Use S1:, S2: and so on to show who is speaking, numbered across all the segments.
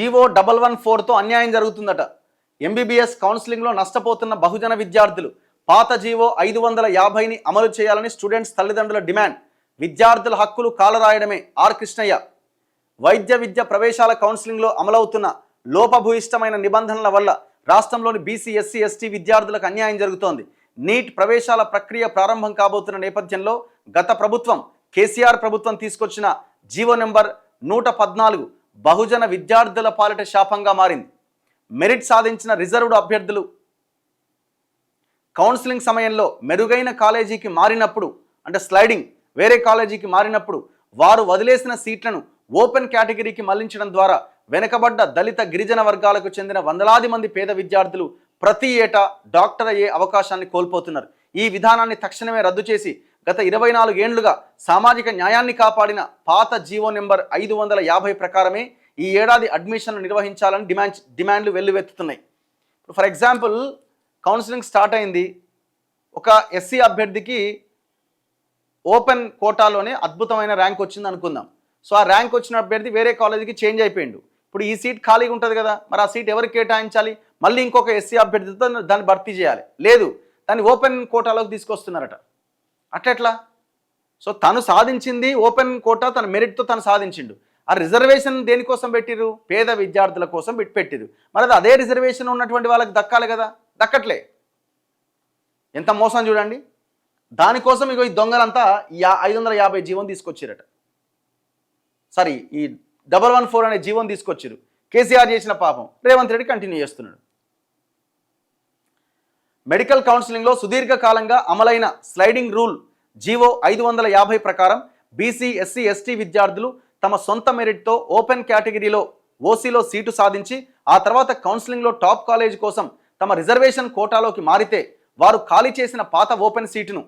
S1: GO 114తో అన్యాయం జరుగుతుందట. MBBS కౌన్సిలింగ్లో నష్టపోతున్న బహుజన విద్యార్థులు పాత జీవో 550ని అమలు చేయాలని స్టూడెంట్స్ తల్లిదండ్రుల డిమాండ్. విద్యార్థుల హక్కులు కాలరాయడమే. ఆర్ కృష్ణయ్య. వైద్య విద్య ప్రవేశాల కౌన్సిలింగ్లో అమలవుతున్న లోపభూయిష్టమైన నిబంధనల వల్ల రాష్ట్రంలోని బీసీ, ఎస్సీ, ఎస్టీ విద్యార్థులకు అన్యాయం జరుగుతోంది. నీట్ ప్రవేశాల ప్రక్రియ ప్రారంభం కాబోతున్న నేపథ్యంలో గత ప్రభుత్వం, కేసీఆర్ ప్రభుత్వం తీసుకొచ్చిన జీవో నెంబర్ 114 బహుజన విద్యార్థుల పాలిట శాపంగా మారింది. మెరిట్ సాధించిన రిజర్వ్డ్ అభ్యర్థులు కౌన్సిలింగ్ సమయంలో మెరుగైన కాలేజీకి మారినప్పుడు, అంటే స్లైడింగ్ వేరే కాలేజీకి మారినప్పుడు వారు వదిలేసిన సీట్లను ఓపెన్ కేటగిరీకి మళ్లించడం ద్వారా వెనుకబడ్డ దళిత, గిరిజన వర్గాలకు చెందిన వందలాది మంది పేద విద్యార్థులు ప్రతి ఏటా డాక్టర్ అయ్యే అవకాశాన్ని కోల్పోతున్నారు. ఈ విధానాన్ని తక్షణమే రద్దు చేసి గత 24 ఏళ్లుగా సామాజిక న్యాయాన్ని కాపాడిన పాత జీవో నెంబర్ 550 ప్రకారమే ఈ ఏడాది అడ్మిషన్లు నిర్వహించాలని డిమాండ్లు వెల్లువెత్తుతున్నాయి. ఫర్ ఎగ్జాంపుల్, కౌన్సిలింగ్ స్టార్ట్ అయింది. ఒక ఎస్సీ అభ్యర్థికి ఓపెన్ కోటాలోనే అద్భుతమైన ర్యాంక్ వచ్చింది అనుకుందాం. సో ఆ ర్యాంక్ వచ్చిన అభ్యర్థి వేరే కాలేజీకి చేంజ్ అయిపోయిండు. ఇప్పుడు ఈ సీట్ ఖాళీగా ఉంటుంది కదా, మరి ఆ సీట్ ఎవరికి కేటాయించాలి? మళ్ళీ ఇంకొక ఎస్సీ అభ్యర్థితో దాన్ని భర్తీ చేయాలి. లేదు, దాన్ని ఓపెన్ కోటాలోకి తీసుకొస్తున్నారట. అట్లెట్లా? సో తను సాధించింది ఓపెన్ కోటా, తన మెరిట్తో తను సాధించిండు. ఆ రిజర్వేషన్ దేనికోసం పెట్టిరు? పేద విద్యార్థుల కోసం పెట్టిరు. మరి అది అదే రిజర్వేషన్ ఉన్నటువంటి వాళ్ళకి దక్కాలి కదా, దక్కట్లే. ఎంత మోసం చూడండి. దానికోసం ఇగో ఈ దొంగలంతా 550 జీవోని తీసుకొచ్చిరట. సారీ, ఈ 114 అనే జీవోని తీసుకొచ్చిరు. కేసీఆర్ చేసిన పాపం రేవంత్ రెడ్డి కంటిన్యూ చేస్తున్నాడు. మెడికల్ కౌన్సిలింగ్లో సుదీర్ఘకాలంగా అమలైన స్లైడింగ్ రూల్ జీవో 550 ప్రకారం బీసీ, ఎస్సీ, ఎస్టీ విద్యార్థులు తమ సొంత మెరిట్తో ఓపెన్ కేటగిరీలో ఓసీలో సీటు సాధించి ఆ తర్వాత కౌన్సిలింగ్లో టాప్ కాలేజ్ కోసం తమ రిజర్వేషన్ కోటాలోకి మారితే వారు ఖాళీ చేసిన పాత ఓపెన్ సీటును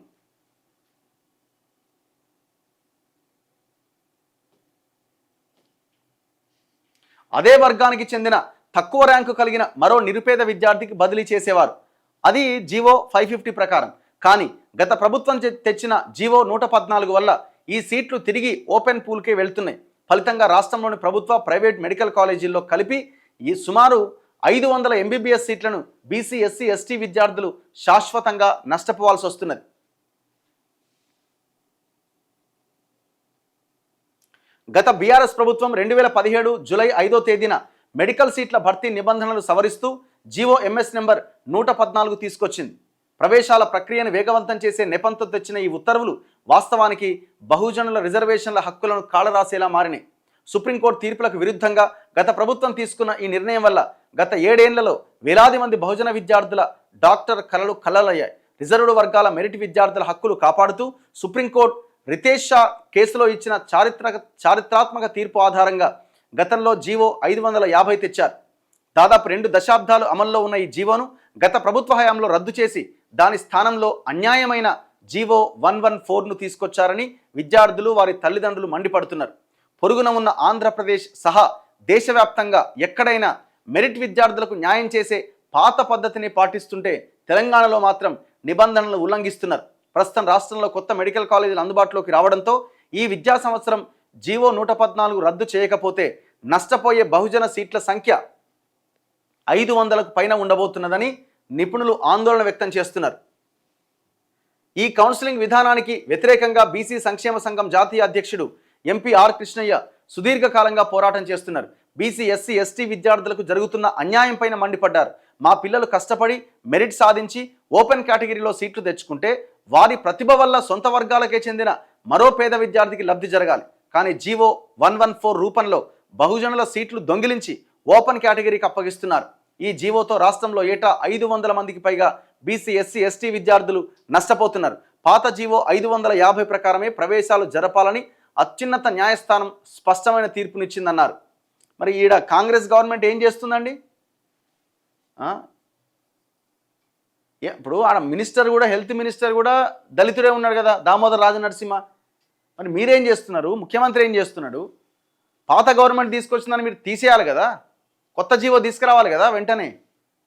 S1: అదే వర్గానికి చెందిన తక్కువ ర్యాంకు కలిగిన మరో నిరుపేద విద్యార్థికి బదిలీ చేసేవారు. అది జీవో 550 ప్రకారం. కానీ గత ప్రభుత్వం తెచ్చిన జీవో 114 వల్ల ఈ సీట్లు తిరిగి ఓపెన్ పూల్కే వెళ్తున్నాయి. ఫలితంగా రాష్ట్రంలోని ప్రభుత్వ, ప్రైవేట్ మెడికల్ కాలేజీల్లో కలిపి ఈ సుమారు 500 ఎంబీబీఎస్ సీట్లను బీసీ, ఎస్సీ, ఎస్టీ విద్యార్థులు శాశ్వతంగా నష్టపోవాల్సి వస్తున్నది. గత బీఆర్ఎస్ ప్రభుత్వం 2017 జూలై 5వ తేదీన మెడికల్ సీట్ల భర్తీ నిబంధనలు సవరిస్తూ జీవో ఎంఎస్ నెంబర్ 114 తీసుకొచ్చింది. ప్రవేశాల ప్రక్రియను వేగవంతం చేసే నెపంతో తెచ్చిన ఈ ఉత్తర్వులు వాస్తవానికి బహుజనుల రిజర్వేషన్ల హక్కులను కాలరాసేలా మారినాయి. సుప్రీంకోర్టు తీర్పులకు విరుద్ధంగా గత ప్రభుత్వం తీసుకున్న ఈ నిర్ణయం వల్ల గత 7 ఏళ్లలో వేలాది మంది బహుజన విద్యార్థుల డాక్టర్ కలలు కలలయ్యాయి. రిజర్వ్డ్ వర్గాల మెరిట్ విద్యార్థుల హక్కులు కాపాడుతూ సుప్రీంకోర్టు రితేష్ షా కేసులో ఇచ్చిన చారిత్రాత్మక తీర్పు ఆధారంగా గతంలో జీవో 550 తెచ్చారు. దాదాపు 2 దశాబ్దాలు అమల్లో ఉన్న ఈ జీవోను గత ప్రభుత్వ హయాంలో రద్దు చేసి దాని స్థానంలో అన్యాయమైన జీవో 114ను తీసుకొచ్చారని విద్యార్థులు, వారి తల్లిదండ్రులు మండిపడుతున్నారు. పొరుగున ఉన్న ఆంధ్రప్రదేశ్ సహా దేశవ్యాప్తంగా ఎక్కడైనా మెరిట్ విద్యార్థులకు న్యాయం చేసే పాత పద్ధతిని పాటిస్తుంటే తెలంగాణలో మాత్రం నిబంధనలు ఉల్లంఘిస్తున్నారు. ప్రస్తుతం రాష్ట్రంలో కొత్త మెడికల్ కాలేజీలు అందుబాటులోకి రావడంతో ఈ విద్యా సంవత్సరం జీవో 114 రద్దు చేయకపోతే నష్టపోయే బహుజన సీట్ల సంఖ్య 500కు పైన ఉండబోతున్నదని నిపుణులు ఆందోళన వ్యక్తం చేస్తున్నారు. ఈ కౌన్సిలింగ్ విధానానికి వ్యతిరేకంగా బీసీ సంక్షేమ సంఘం జాతీయ అధ్యక్షుడు ఎంపీ ఆర్ కృష్ణయ్య సుదీర్ఘకాలంగా పోరాటం చేస్తున్నారు. బీసీ, ఎస్సీ, ఎస్టీ విద్యార్థులకు జరుగుతున్న అన్యాయం పైన మండిపడ్డారు. మా పిల్లలు కష్టపడి మెరిట్ సాధించి ఓపెన్ కేటగిరీలో సీట్లు తెచ్చుకుంటే వారి ప్రతిభ వల్ల సొంత వర్గాలకే చెందిన మరో పేద విద్యార్థికి లబ్ధి జరగాలి. కానీ జీవో 114 రూపంలో బహుజనుల సీట్లు దొంగిలించి ఓపెన్ కేటగిరీకి అప్పగిస్తున్నారు. ఈ జీవోతో రాష్ట్రంలో ఏటా 500 మందికి పైగా బీసీ, ఎస్సీ, ఎస్టీ విద్యార్థులు నష్టపోతున్నారు. పాత జీవో 550 ప్రకారమే ప్రవేశాలు జరపాలని అత్యున్నత న్యాయస్థానం స్పష్టమైన తీర్పునిచ్చిందన్నారు. మరి ఈడ కాంగ్రెస్ గవర్నమెంట్ ఏం చేస్తుందండి? ఇప్పుడు ఆడ మినిస్టర్ కూడా, హెల్త్ మినిస్టర్ కూడా దళితుడే ఉన్నాడు కదా, దామోదర్ రాజనరసింహ. మరి మీరేం చేస్తున్నారు? ముఖ్యమంత్రి ఏం చేస్తున్నాడు? పాత గవర్నమెంట్ తీసుకొచ్చిందని మీరు తీసేయాలి కదా, కొత్త జీవో తీసుకురావాలి కదా వెంటనే.